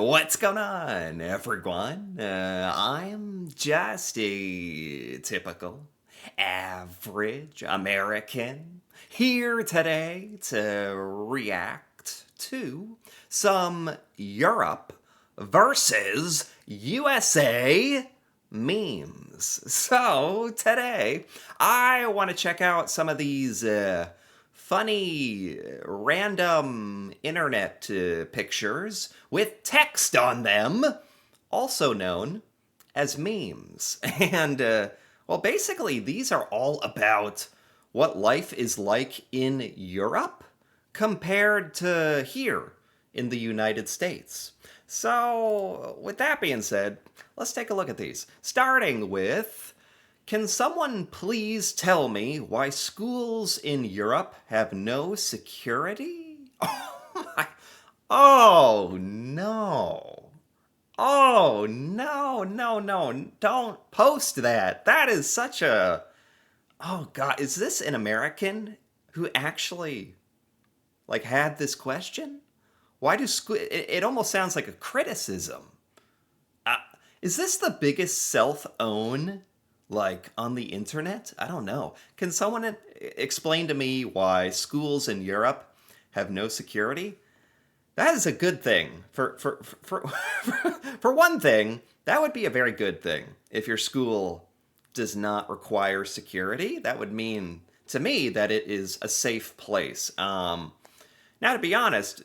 What's going on, everyone? I'm just a typical, average American here today to react to some Europe versus USA memes. So today, I want to check out some of these funny, random internet pictures with text on them, also known as memes. And, well, basically, these are all about what life is like in Europe compared to here in the United States. So, with that being said, let's take a look at these. Starting with, can someone please tell me why schools in Europe have no security? Oh my. Oh no. Oh no, no, no. Don't post that. That is such a. Oh god, is this an American who actually like had this question? Why do school it almost sounds like a criticism. Uh, is this the biggest self-own like on the internet? I don't know. Can someone explain to me why schools in Europe have no security? That is a good thing. For one thing, that would be a very good thing. If your school does not require security, that would mean to me that it is a safe place. Now, to be honest,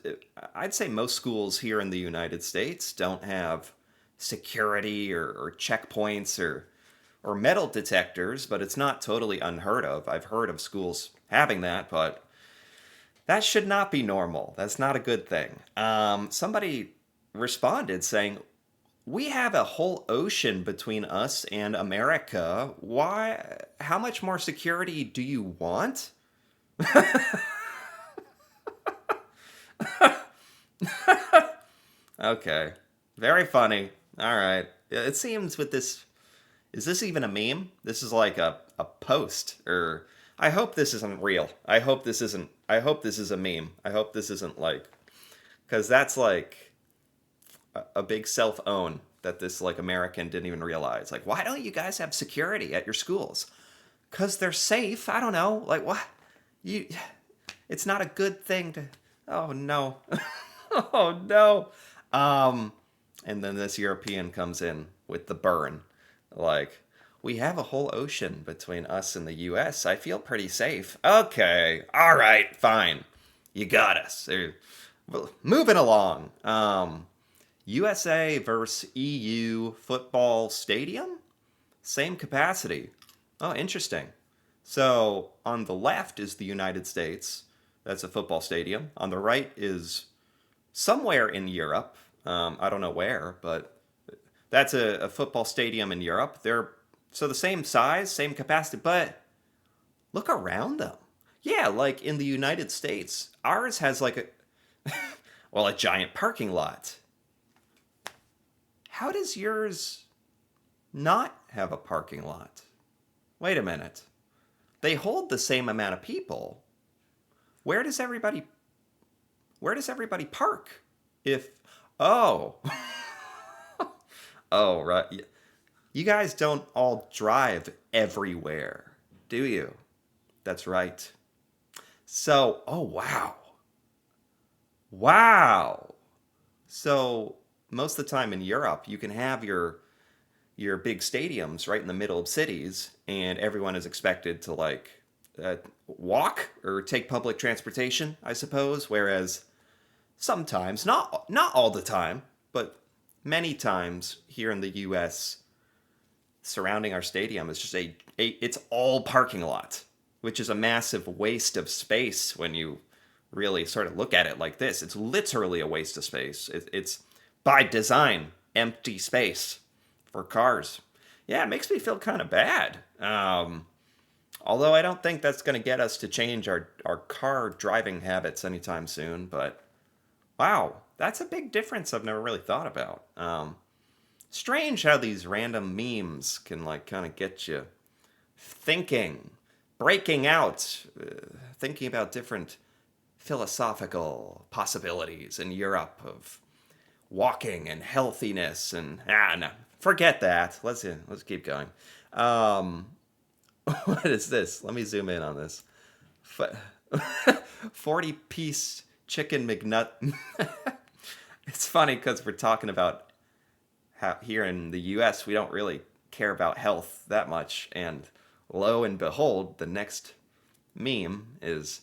I'd say most schools here in the United States don't have security or checkpoints or metal detectors, but it's not totally unheard of. I've heard of schools having that, but that should not be normal. That's not a good thing. Somebody responded saying, "We have a whole ocean between us and America. Why? How much more security do you want?" Okay. Very funny. All right. It seems with this. Is this even a meme? This is like a post. Or. I hope this isn't real. I hope this isn't. I hope this is a meme. I hope this isn't like. Because that's like a big self own that this like American didn't even realize. Like, why don't you guys have security at your schools? Because they're safe. I don't know. Like, what? You. It's not a good thing to. Oh, no. Oh no. Um, and then this European comes in with the burn. Like, we have a whole ocean between us and the US. I feel pretty safe. Okay. All right. Fine. You got us. Well, moving along. USA versus EU football stadium? Same capacity. Oh, interesting. So on the left is the United States. That's a football stadium. On the right is somewhere in Europe. I don't know where, but that's a football stadium in Europe. They're so the same size, same capacity, but look around them. Yeah, like in the United States, ours has like a giant parking lot. How does yours not have a parking lot? Wait a minute. They hold the same amount of people. Where does everybody where does everybody park? If oh, oh right. You guys don't all drive everywhere, do you? That's right. So, oh wow. Wow. So, most of the time in Europe, you can have your big stadiums right in the middle of cities and everyone is expected to like walk or take public transportation, I suppose, whereas sometimes, not all the time, but many times here in the US surrounding our stadium is just it's all parking lot, which is a massive waste of space when you really sort of look at it like this. It's literally a waste of space. It's by design empty space for cars. Yeah, it makes me feel kind of bad. Although I don't think that's going to get us to change our car driving habits anytime soon, but wow, that's a big difference I've never really thought about. Strange how these random memes can like kind of get you thinking, breaking out, thinking about different philosophical possibilities in Europe of walking and healthiness and no, forget that. Let's keep going. Um, what is this? Let me zoom in on this. 40-piece chicken McNut. It's funny because we're talking about how here in the US we don't really care about health that much, and lo and behold, the next meme is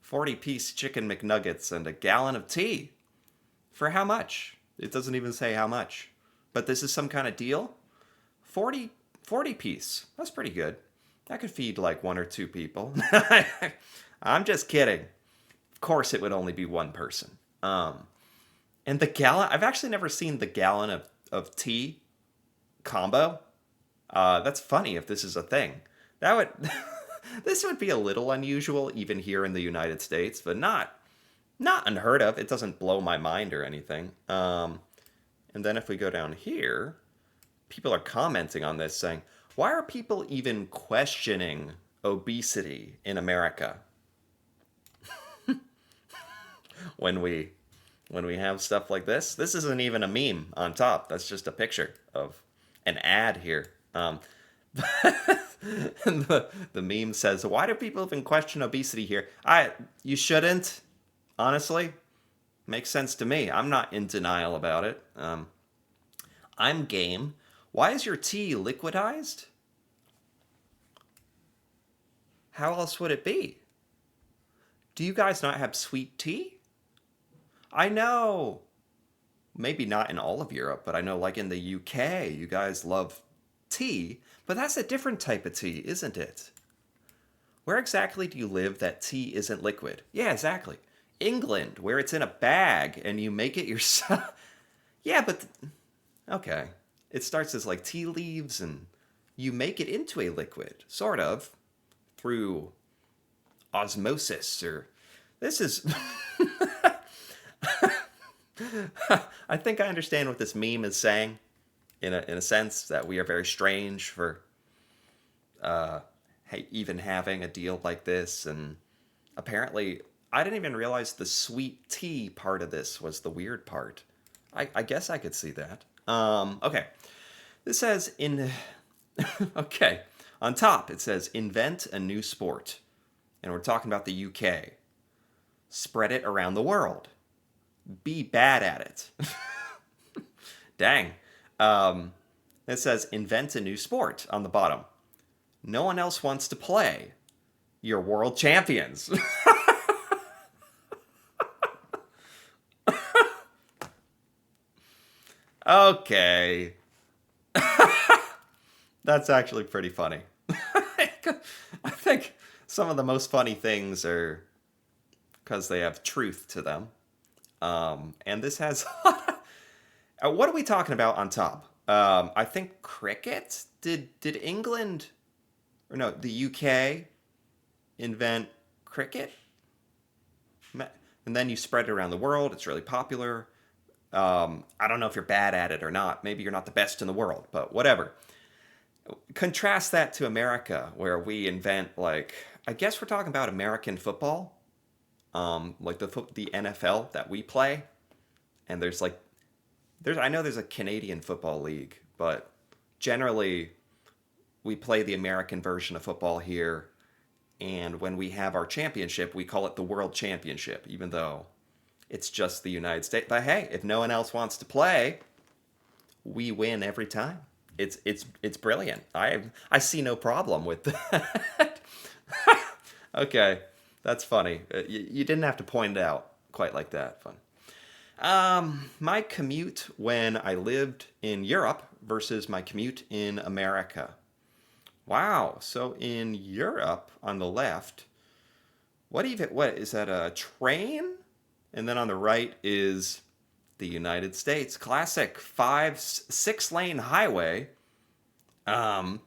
40-piece chicken McNuggets and a gallon of tea. For how much? It doesn't even say how much. But this is some kind of deal? 40 piece. That's pretty good. That could feed like one or two people. I'm just kidding. Of course, it would only be one person. And the gallon, I've actually never seen the gallon of tea combo. That's funny if this is a thing. That would, this would be a little unusual even here in the United States, but not unheard of. It doesn't blow my mind or anything. And then if we go down here, people are commenting on this saying, why are people even questioning obesity in America? when we have stuff like this isn't even a meme on top. That's just a picture of an ad here. And the meme says, why do people even question obesity here? You shouldn't, honestly. Makes sense to me. I'm not in denial about it. I'm game. Why is your tea liquidized? How else would it be? Do you guys not have sweet tea? I know. Maybe not in all of Europe, but I know like in the UK, you guys love tea, but that's a different type of tea, isn't it? Where exactly do you live that tea isn't liquid? Yeah, exactly. England, where it's in a bag and you make it yourself. Yeah, but okay. It starts as like tea leaves and you make it into a liquid, sort of, through osmosis or this is I think I understand what this meme is saying in a sense that we are very strange for even having a deal like this, and apparently I didn't even realize the sweet tea part of this was the weird part. I guess I could see that. Okay. This says okay. On top, it says invent a new sport. And we're talking about the UK. Spread it around the world. Be bad at it. Dang. It says invent a new sport on the bottom. No one else wants to play. You're world champions. Okay. That's actually pretty funny. I think some of the most funny things are because they have truth to them. And this has. What are we talking about on top? I think cricket. Did England, or no, the UK invent cricket? And then you spread it around the world. It's really popular. I don't know if you're bad at it or not. Maybe you're not the best in the world, but whatever. Contrast that to America, where we invent, like, I guess we're talking about American football, like the NFL that we play, and I know there's a Canadian football league, but generally we play the American version of football here, and when we have our championship, we call it the World Championship, even though it's just the United States. But hey, if no one else wants to play, we win every time. It's brilliant. I see no problem with that. Okay, that's funny. You didn't have to point it out quite like that. Fun. My commute when I lived in Europe versus my commute in America. Wow. So in Europe on the left, what is that, a train? And then on the right is the United States. Classic 6-lane highway. The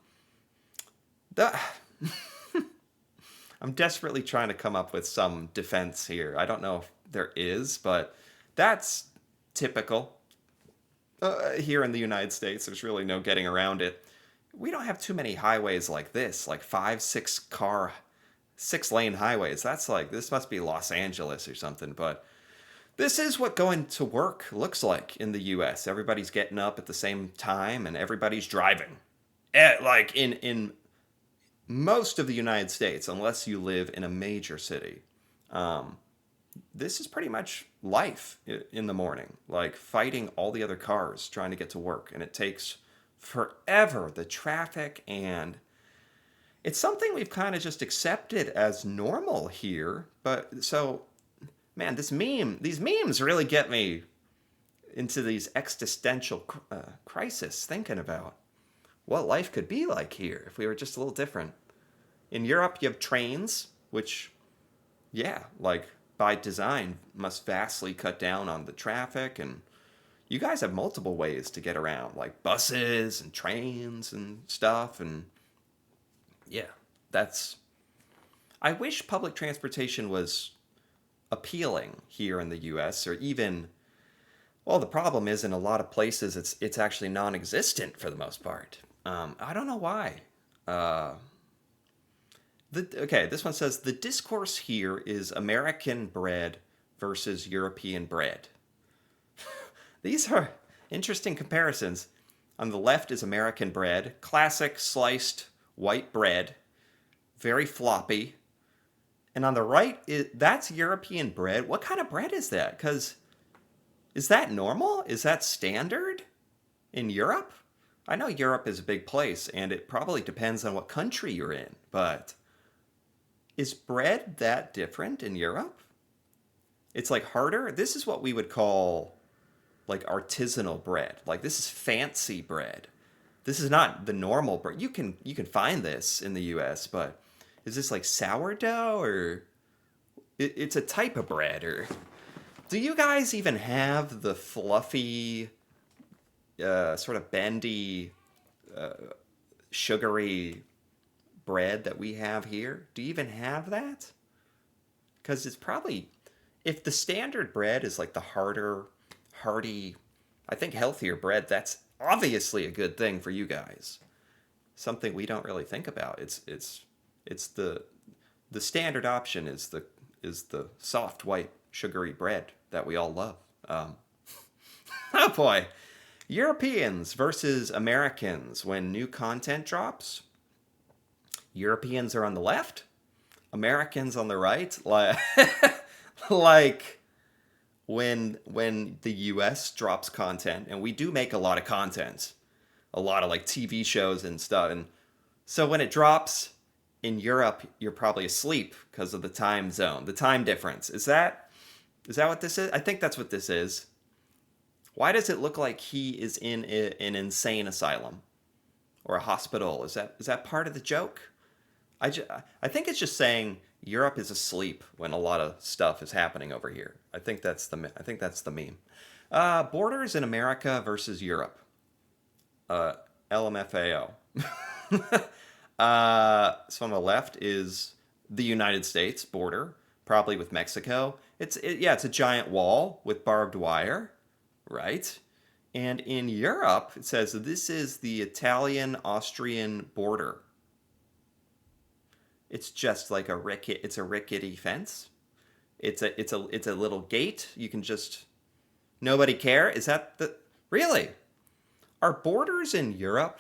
I'm desperately trying to come up with some defense here. I don't know if there is, but that's typical. Here in the United States, there's really no getting around it. We don't have too many highways like this, like 6-lane highways. That's like, this must be Los Angeles or something, but This is what going to work looks like in the US. Everybody's getting up at the same time and everybody's driving. Like in most of the United States, unless you live in a major city, um, this is pretty much life in the morning, like fighting all the other cars trying to get to work. And it takes forever, the traffic, and it's something we've kind of just accepted as normal here. But so, man, these memes really get me into these existential crisis thinking about what life could be like here if we were just a little different. In Europe, you have trains, which, yeah, like by design, must vastly cut down on the traffic. And you guys have multiple ways to get around, like buses and trains and stuff. And yeah, that's. I wish public transportation was appealing here in the US, or even. Well, the problem is in a lot of places it's actually non-existent for the most part. I don't know why. Uh, okay, this one says the discourse here is American bread versus European bread. These are interesting comparisons. On the left is American bread, classic sliced white bread, very floppy. And on the right, that's European bread. What kind of bread is that? Because is that normal? Is that standard in Europe? I know Europe is a big place, and it probably depends on what country you're in, but is bread that different in Europe? It's like harder. This is what we would call like artisanal bread. Like this is fancy bread. This is not the normal bread. You can find this in the U.S., but is this like sourdough or it's a type of bread? Or do you guys even have the fluffy, sort of bendy, sugary bread that we have here? Do you even have that? Because it's probably, if the standard bread is like the harder, hearty, I think healthier bread, that's obviously a good thing for you guys. Something we don't really think about. It's the standard option is the soft white sugary bread that we all love. Oh boy, Europeans versus Americans when new content drops. Europeans are on the left, Americans on the right. Like when the US drops content, and we do make a lot of content, a lot of like TV shows and stuff. And so when it drops in Europe, you're probably asleep because of the time zone, the time difference. Is that what this is? I think that's what this is. Why does it look like he is in an insane asylum or a hospital? Is that part of the joke? I think it's just saying Europe is asleep when a lot of stuff is happening over here. I think that's the meme. Borders in America versus Europe. LMFAO. So on the left is the United States border, probably with Mexico. It's a giant wall with barbed wire, right? And in Europe, it says this is the Italian-Austrian border. It's just like it's a rickety fence. It's a little gate. You can just nobody care. Is that the really? Are borders in Europe?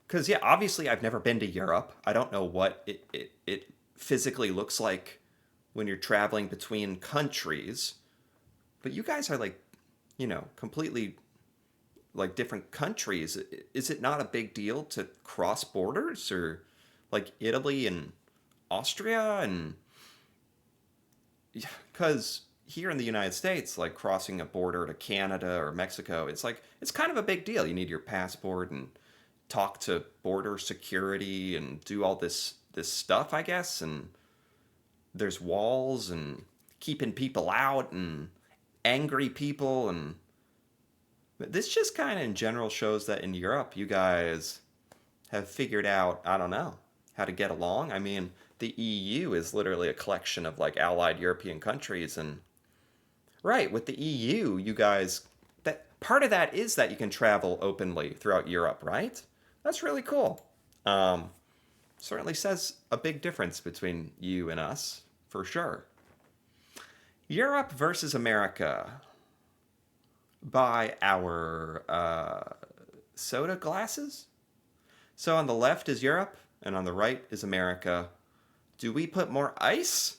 Because yeah, obviously I've never been to Europe. I don't know what it physically looks like when you're traveling between countries. But you guys are like, completely like different countries. Is it not a big deal to cross borders, or like Italy and Austria? And because here in the United States, like crossing a border to Canada or Mexico, it's kind of a big deal. You need your passport and talk to border security and do all this stuff, I guess. And there's walls and keeping people out and angry people. And this just kind of in general shows that in Europe you guys have figured out, I don't know, how to get along. I mean, the EU is literally a collection of like allied European countries. And right, with the EU, you guys, that part of that is that you can travel openly throughout Europe, right? That's really cool. Certainly says a big difference between you and us, for sure. Europe versus America by our soda glasses. So on the left is Europe, and on the right is America. Do we put more ice?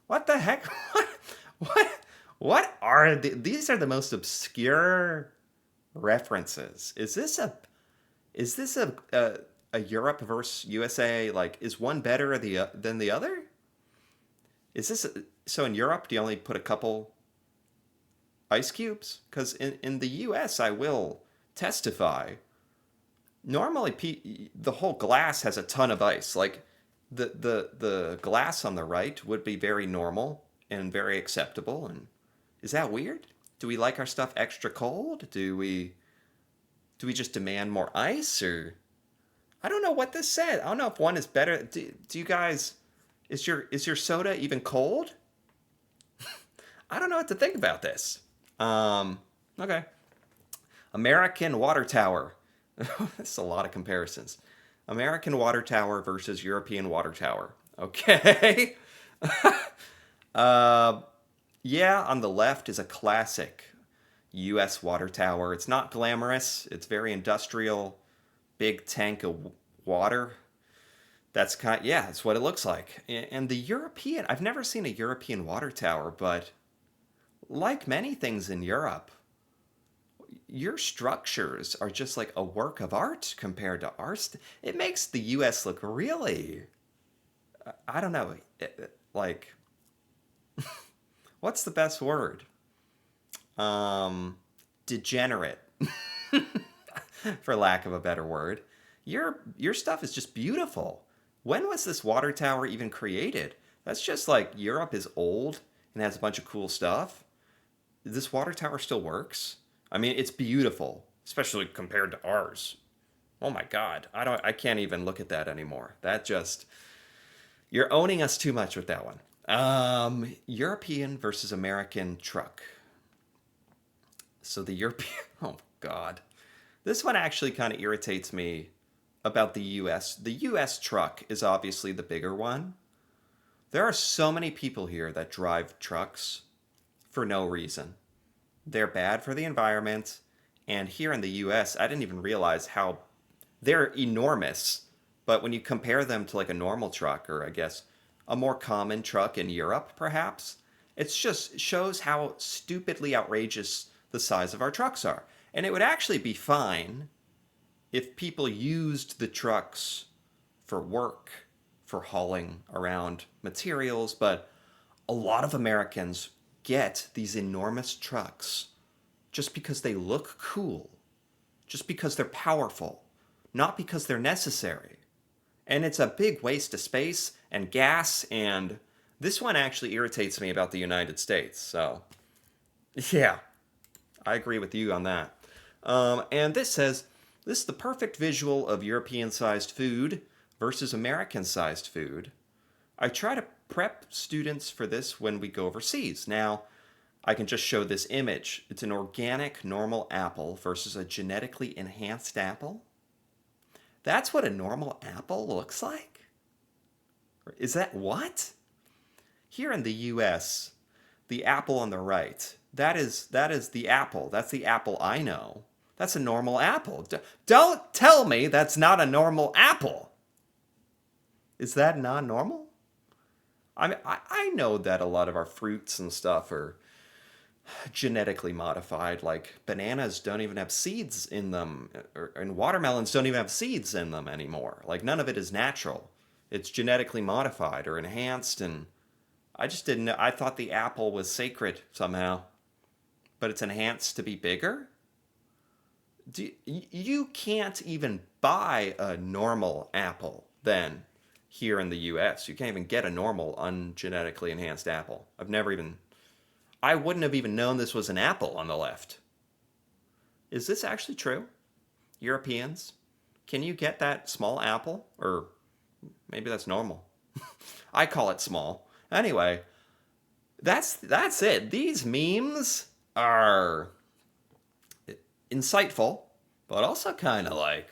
What the heck? What? What are these? Are the most obscure references? Is this a Europe versus USA? Like, is one better than the other? Is this so? In Europe, do you only put a couple ice cubes? Because in the US, I will testify. Normally, the whole glass has a ton of ice. Like the glass on the right would be very normal and very acceptable. And is that weird? Do we like our stuff extra cold? Do we just demand more ice? Or I don't know what this said. I don't know if one is better. Do you guys, is your soda even cold? I don't know what to think about this. Okay. American water tower. That's a lot of comparisons. American water tower versus European water tower. Okay. uh, yeah, on the left is a classic US water tower. It's not glamorous, it's very industrial, big tank of water. Yeah, that's what it looks like. And the European, I've never seen a European water tower, but like many things in Europe, your structures are just like a work of art compared to ours. It makes the US look really, I don't know, like, what's the best word? Um, Degenerate, for lack of a better word. Your stuff is just beautiful. When was this water tower even created? That's just like Europe is old and has a bunch of cool stuff. This water tower still works. I mean, it's beautiful, especially compared to ours. Oh my God, I can't even look at that anymore. That just you're owning us too much with that one. European versus American truck. So the European, oh God, this one actually kind of irritates me about the U.S. The U.S. truck is obviously the bigger one. There are so many people here that drive trucks for no reason. They're bad for the environment. And here in the US, I didn't even realize how they're enormous. But when you compare them to like a normal truck, or I guess a more common truck in Europe, perhaps, it's just shows how stupidly outrageous the size of our trucks are. And it would actually be fine if people used the trucks for work, for hauling around materials, but a lot of Americans get these enormous trucks just because they look cool, just because they're powerful, not because they're necessary. And it's a big waste of space and gas, and this one actually irritates me about the United States. So, yeah, I agree with you on that. And this is the perfect visual of European sized food versus American sized food. I try to prep students for this when we go overseas. Now, I can just show this image. It's an organic, normal apple versus a genetically enhanced apple. That's what a normal apple looks like? Is that what? Here in the US, the apple on the right, that is the apple. That's the apple I know. That's a normal apple. Don't tell me that's not a normal apple. Is that not normal? I mean, I know that a lot of our fruits and stuff are genetically modified. Like bananas don't even have seeds in them, and watermelons don't even have seeds in them anymore. Like none of it is natural. It's genetically modified or enhanced, and I just didn't know. I thought the apple was sacred somehow, but it's enhanced to be bigger. You can't even buy a normal apple then here in the US. You can't even get a normal ungenetically enhanced apple. I wouldn't have even known this was an apple on the left. Is this actually true? Europeans, can you get that small apple? Or maybe that's normal. I call it small. Anyway, that's it. These memes are insightful, but also kind of like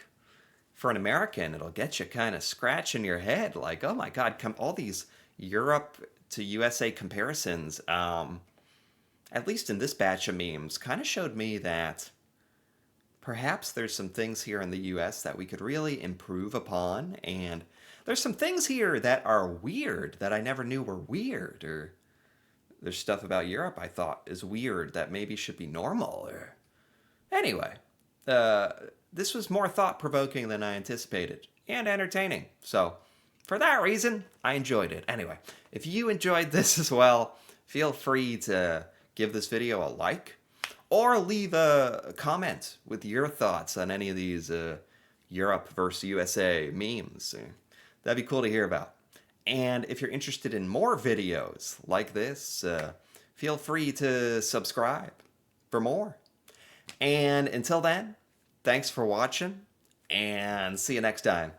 for an American, it'll get you kind of scratching your head like, oh my God, come all these Europe to USA comparisons, at least in this batch of memes, kind of showed me that perhaps there's some things here in the US that we could really improve upon, and there's some things here that are weird that I never knew were weird, or there's stuff about Europe I thought is weird that maybe should be normal, or anyway, uh, this was more thought-provoking than I anticipated, and entertaining, so for that reason, I enjoyed it. Anyway, if you enjoyed this as well, feel free to give this video a like, or leave a comment with your thoughts on any of these Europe versus USA memes. That'd be cool to hear about. And if you're interested in more videos like this, feel free to subscribe for more. And until then, thanks for watching, and see you next time.